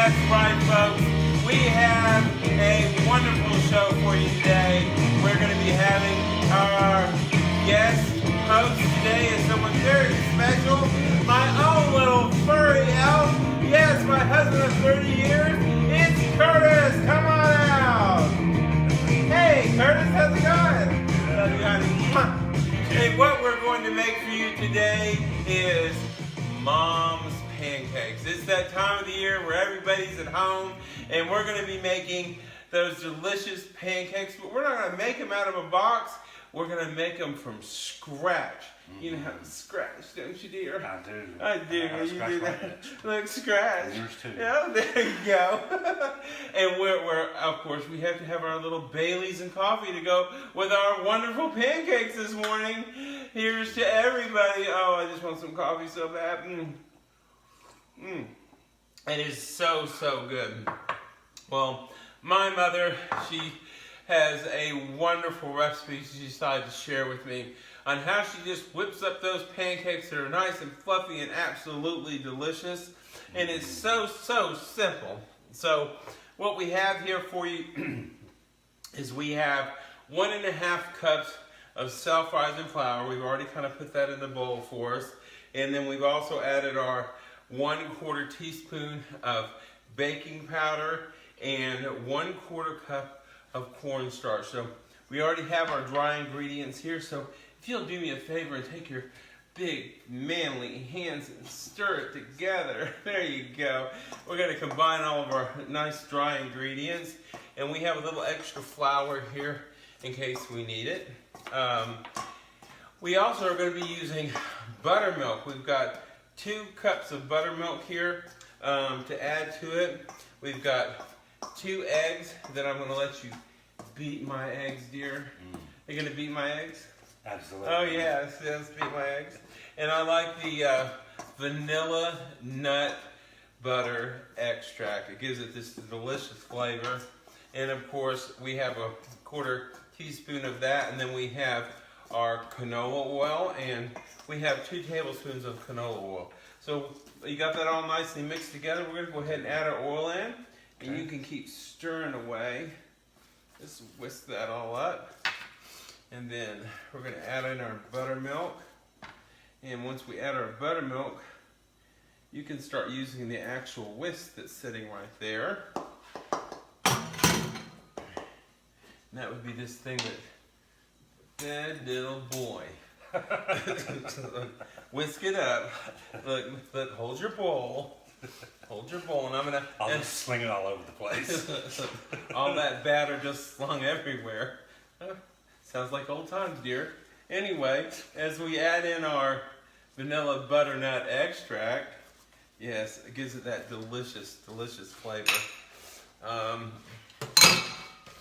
That's right, folks. We have a wonderful show for you today. We're going to be having our guest host today is someone very special. My own little furry elf. Yes, my husband of 30 years. It's Curtis. Come on out. Hey, Curtis, how's it going? Love you, honey. And what we're going to make for you today is Mom's Pancakes. It's that time of the year where everybody's at home, and we're going to be making those delicious pancakes, but we're not going to make them out of a box. We're going to make them from scratch. You know how to scratch, don't you, dear? I do. I do. You do that. Look, scratch. Yours too. Yeah, there you go. And we're of course, we have to have our little Baileys and coffee to go with our wonderful pancakes this morning. Here's to everybody. Oh, I just want some coffee so bad. It is so, so good. Well, my mother, she has a wonderful recipe she decided to share with me on how she just whips up those pancakes that are nice and fluffy and absolutely delicious. And it's so, so simple. So what we have here for you is we have 1.5 cups of self-rising flour. We've already kind of put that in the bowl for us. And then we've also added our 1/4 teaspoon of baking powder and 1/4 cup of cornstarch. So we already have our dry ingredients here. So if you'll do me a favor and take your big manly hands and stir it together. There you go. We're going to combine all of our nice dry ingredients, and we have a little extra flour here in case we need it. We also are going to be using buttermilk. We've got 2 cups of buttermilk here to add to it. We've got 2 eggs that I'm going to let you beat my eggs, dear. You're going to beat my eggs? Absolutely. Oh, yes, beat my eggs. And I like the vanilla nut butter extract. It gives it this delicious flavor. And of course, we have a 1/4 teaspoon of that, and then we have our canola oil, and we have 2 tablespoons of canola oil. So you got that all nicely mixed together. We're going to go ahead and add our oil in, and you can keep stirring away. Just whisk that all up. And then we're going to add in our buttermilk. And once we add our buttermilk, you can start using the actual whisk that's sitting right there. And that would be this thing that little boy. Whisk it up. Look, hold your bowl. Hold your bowl, and I'm gonna. I'll just sling it all over the place. All that batter just slung everywhere. Sounds like old times, dear. Anyway, as we add in our vanilla butternut extract, yes, it gives it that delicious, delicious flavor.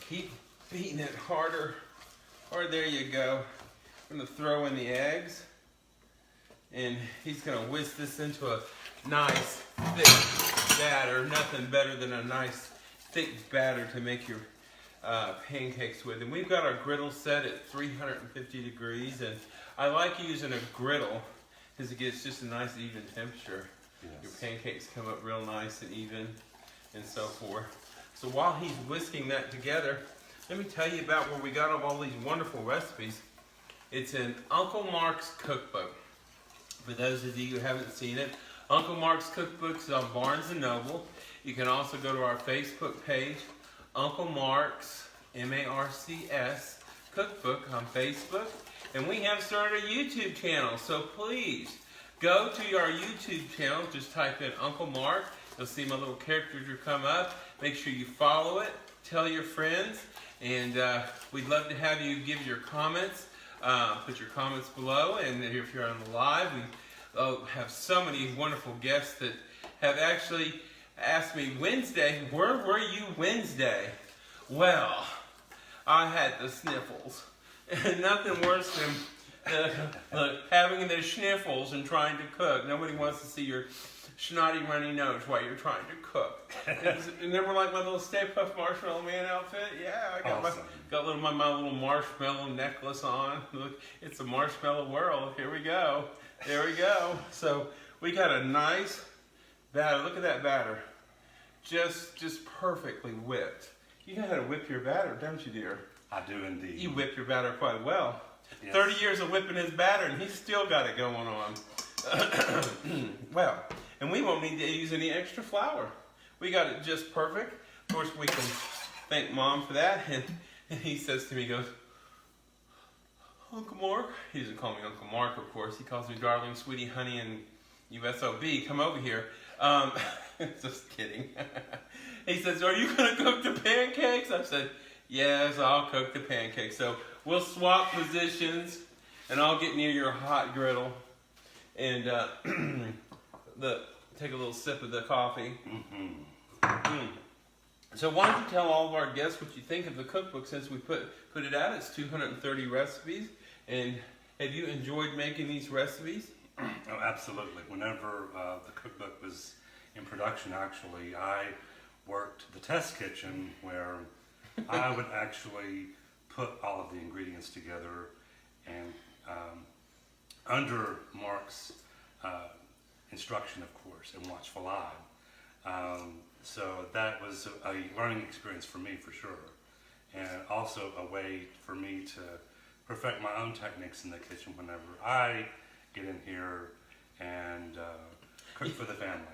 Keep beating it harder. Or there you go. I'm going to throw in the eggs, and he's going to whisk this into a nice thick batter. Nothing better than a nice thick batter to make your pancakes with. And we've got our griddle set at 350 degrees, and I like using a griddle because it gets just a nice even temperature. Yes. Your pancakes come up real nice and even and so forth. So while he's whisking that together, let me tell you about where we got all these wonderful recipes. It's in Uncle Marc's cookbook. For those of you who haven't seen it, Uncle Marc's cookbook is on Barnes & Noble. You can also go to our Facebook page, Uncle Marc's, M-A-R-C-S, cookbook on Facebook. And we have started a YouTube channel, so please go to our YouTube channel. Just type in Uncle Marc. You'll see my little characters come up. Make sure you follow it. Tell your friends. And we'd love to have you give your comments. Put your comments below. And if you're on the live, we have so many wonderful guests that have actually asked me, Wednesday, where were you Wednesday? Well, I had the sniffles. Nothing worse than having the sniffles and trying to cook. Nobody wants to see your snotty runny nose while you're trying to cook. And never like my little Stay Puft Marshmallow Man outfit? Yeah, I got awesome. my little marshmallow necklace on. Look, it's a marshmallow world. Here we go. There we go. So we got a nice batter. Look at that batter. just perfectly whipped. You know how to whip your batter, don't you, dear? I do indeed. You whip your batter quite well. Yes. 30 years of whipping his batter, and he's still got it going on. Well, and we won't need to use any extra flour. We got it just perfect. Of course, we can thank Mom for that. And he says to me, he goes, Uncle Mark. He doesn't call me Uncle Mark, of course. He calls me darling, sweetie, honey, and USOB. Come over here. Just kidding. He says, are you going to cook the pancakes? I said, yes, I'll cook the pancakes. So we'll swap positions, and I'll get near your hot griddle and take a little sip of the coffee. So why don't you tell all of our guests what you think of the cookbook since we put it out. It's 230 recipes. And have you enjoyed making these recipes? Oh, absolutely. Whenever the cookbook was in production, actually, I worked the test kitchen where I would actually put all of the ingredients together and under Marc's instruction, of course, and watch for live. So that was a learning experience for me, for sure, and also a way for me to perfect my own techniques in the kitchen whenever I get in here and cook for the family.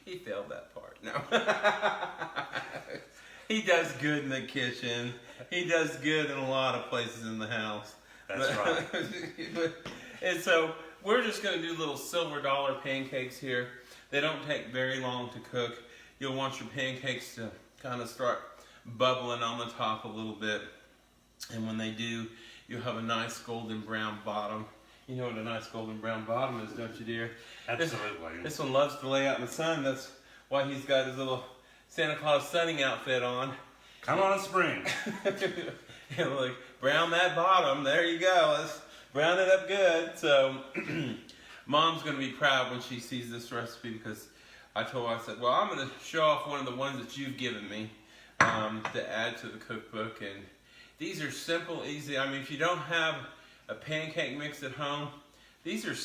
He failed that part. No. He does good in the kitchen. He does good in a lot of places in the house. That's right. And so we're just going to do little silver dollar pancakes here. They don't take very long to cook. You'll want your pancakes to kind of start bubbling on the top a little bit. And when they do, you'll have a nice golden brown bottom. You know what a nice golden brown bottom is, don't you, dear? Absolutely. This one loves to lay out in the sun. That's why he's got his little Santa Claus sunning outfit on. Come on, spring. And like, brown that bottom. There you go. Let's brown it up good. So Mom's going to be proud when she sees this recipe because I told her, I said, well, I'm going to show off one of the ones that you've given me to add to the cookbook. And these are simple, easy. I mean, if you don't have a pancake mix at home, these are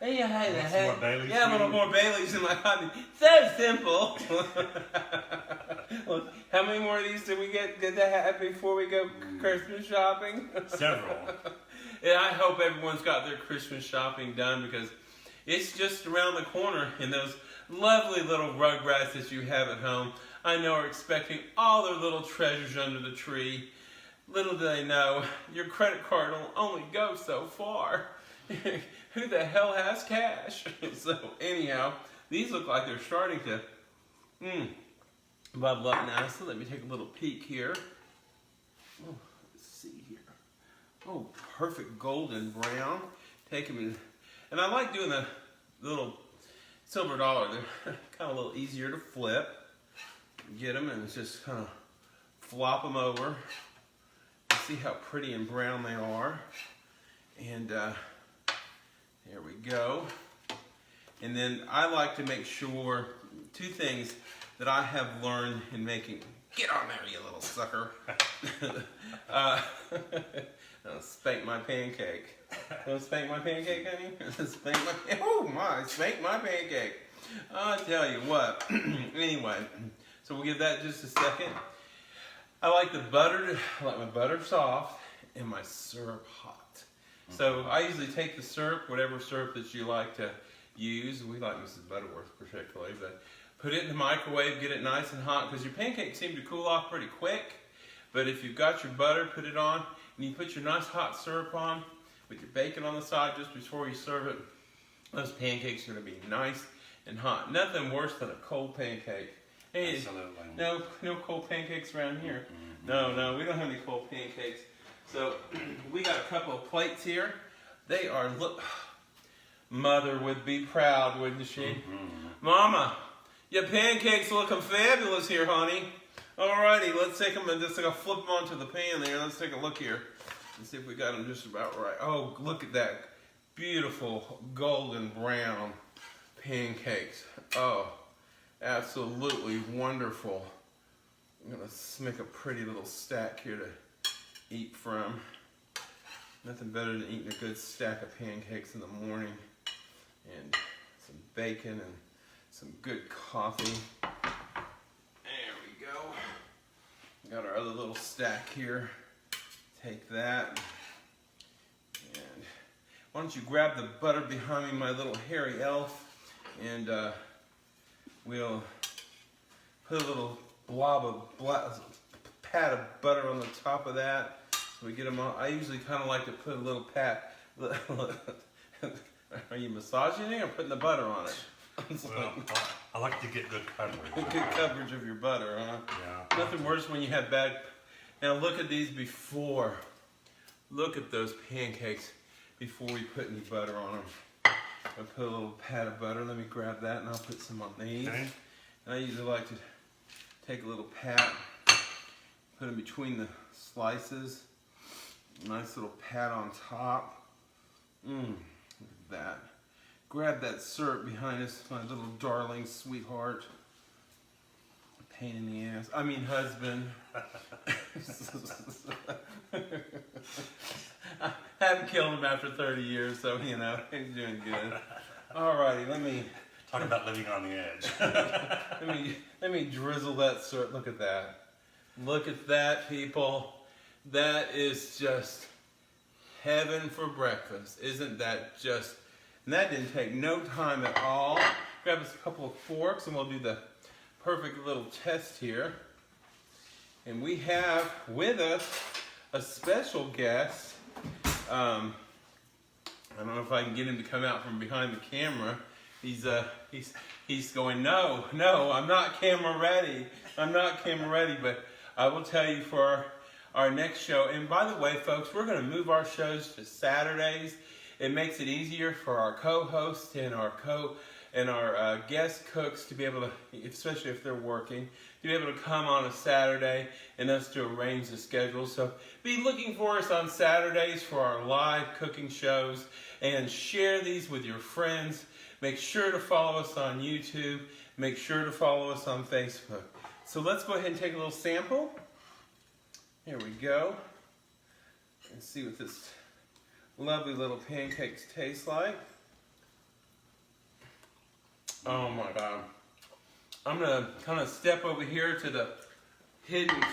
yeah, a little more Baileys in my coffee. So simple. Well, how many more of these did they have before we go Christmas shopping? Several. Yeah, I hope everyone's got their Christmas shopping done because it's just around the corner, and those lovely little rugrats that you have at home, I know are expecting all their little treasures under the tree. Little do they know, your credit card will only go so far. Who the hell has cash? So anyhow, these look like they're starting to bubble up now. So let me take a little peek here. Oh, let's see here. Oh, perfect golden brown. Take them in. And I like doing the little silver dollar. They're kind of a little easier to flip. Get them and just kind of flop them over. See how pretty and brown they are. And there we go. And then I like to make sure, two things that I have learned in making. Get on there, you little sucker. Spank my pancake. Don't spank my pancake, honey? Spank my, oh my, spank my pancake. I tell you what. Anyway, so we'll give that just a second. I like my butter soft and my syrup hot. So I usually take the syrup, whatever syrup that you like to use. We like Mrs. Butterworth particularly, but put it in the microwave, get it nice and hot, because your pancakes seem to cool off pretty quick. But if you've got your butter, put it on, and you put your nice hot syrup on with your bacon on the side just before you serve it. Those pancakes are going to be nice and hot. Nothing worse than a cold pancake. Hey, absolutely. No cold pancakes around here. No, we don't have any cold pancakes. So we got a couple of plates here. They are, look, Mother would be proud, wouldn't she? Mama, your pancakes looking fabulous here, honey. Alrighty, let's take them and just flip them onto the pan there. Let's take a look here and see if we got them just about right. Oh, look at that beautiful golden brown pancakes. Oh, absolutely wonderful. I'm going to make a pretty little stack here to eat from. Nothing better than eating a good stack of pancakes in the morning. And some bacon and some good coffee. There we go. Got our other little stack here. Take that. And why don't you grab the butter behind me, my little hairy elf, and we'll put a little pat of butter on the top of that. So we get them all. I usually kind of like to put a little pat. Are you massaging it or putting the butter on it? Well, I like to get good coverage. Good coverage of your butter, huh? Yeah. Nothing worse when you have bad. Now look at these before. Look at those pancakes before we put any butter on them. I put a little pat of butter. Let me grab that and I'll put some on these. Okay. And I usually like to take a little pat, put it between the slices. Nice little pat on top. Look at that. Grab that syrup behind us, my little darling sweetheart. Pain in the ass. I mean husband. I haven't killed him after 30 years, so you know, he's doing good. Alrighty, let me Talk about living on the edge. let me drizzle that syrup. Look at that. Look at that, people. That is just heaven for breakfast. Isn't that just... And that didn't take no time at all. Grab us a couple of forks and we'll do the perfect little test here. And we have with us a special guest. I don't know if I can get him to come out from behind the camera. He's going, no, I'm not camera ready. I'm not camera ready, but I will tell you for our next show. And by the way, folks, we're going to move our shows to Saturdays. It makes it easier for our co-hosts and our guest cooks to be able to, especially if they're working, to be able to come on a Saturday and us to arrange the schedule. So be looking for us on Saturdays for our live cooking shows and share these with your friends. Make sure to follow us on YouTube. Make sure to follow us on Facebook. So let's go ahead and take a little sample. Here we go. Let's see what this lovely little pancakes taste like. Oh my God. I'm gonna kind of step over here to the hidden,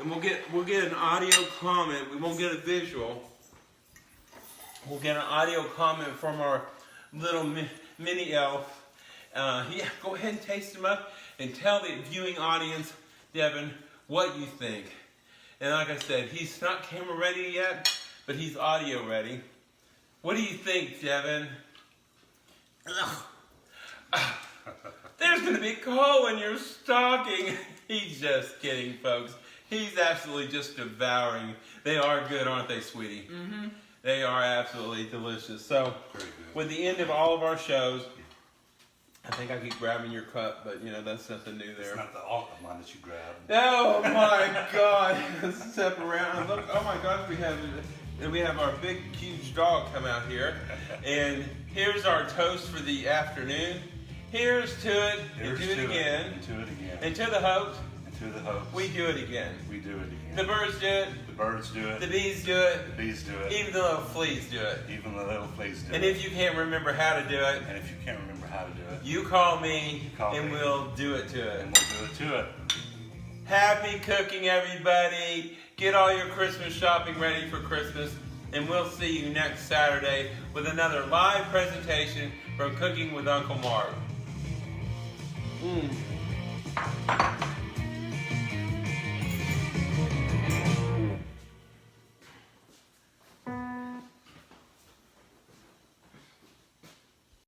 and we'll get an audio comment. We won't get a visual. We'll get an audio comment from our little mini elf. Yeah, go ahead and taste them up and tell the viewing audience, Devin, what you think. And like I said, he's not camera ready yet, but he's audio ready. What do you think, Devin? There's going to be coal in your stocking. He's just kidding, folks. He's absolutely just devouring. They are good, aren't they, sweetie? Mm-hmm. They are absolutely delicious. So, with the end of all of our shows, I think I keep grabbing your cup, but you know, that's nothing new there. It's not the all of mine that you grabbed. Oh my God! Let's step around. Look! Oh my gosh, we have our big, huge dog come out here, and here's our toast for the afternoon. Here's to it. And do it again. And to it again. And to the hopes. And to the hopes. We do it again. We do it again. The birds do it. The birds do it. The bees do it. The bees do it. Even the little fleas do it. Even the little fleas do it. And if you can't remember how to do it, and if you can't remember how to do it, you call me, and me. we'll do it to it. And we'll do it to it. Happy cooking, everybody. Get all your Christmas shopping ready for Christmas. And we'll see you next Saturday with another live presentation from Cooking with Uncle Marc.